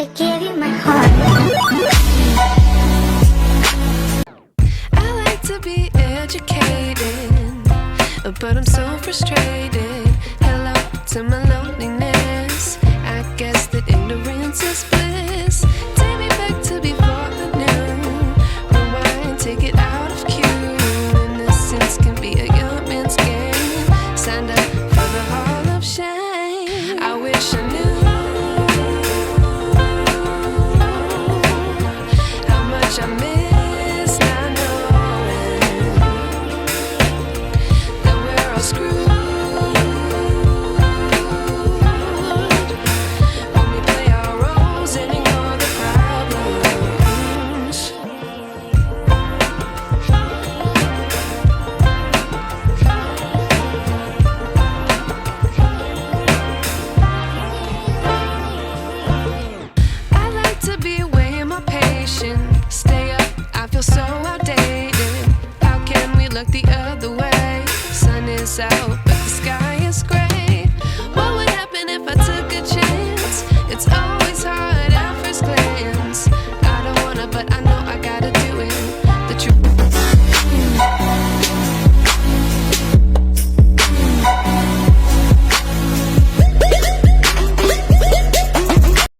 to give you my heart. I like to be educated, but I'm so frustrated. Hello to my loneliness. I guess that ignorance is bliss. Take me back to before the noon. Rewind, take it out of cue. Innocence can be a young man's game. Signed up for the hall of shame. I wish I knew how much I miss not knowing that we're all screwed when we play our roles and ignore the problems. I like to be way more patient. Stay up, I feel so outdated. How can we look the other way? Sun is out,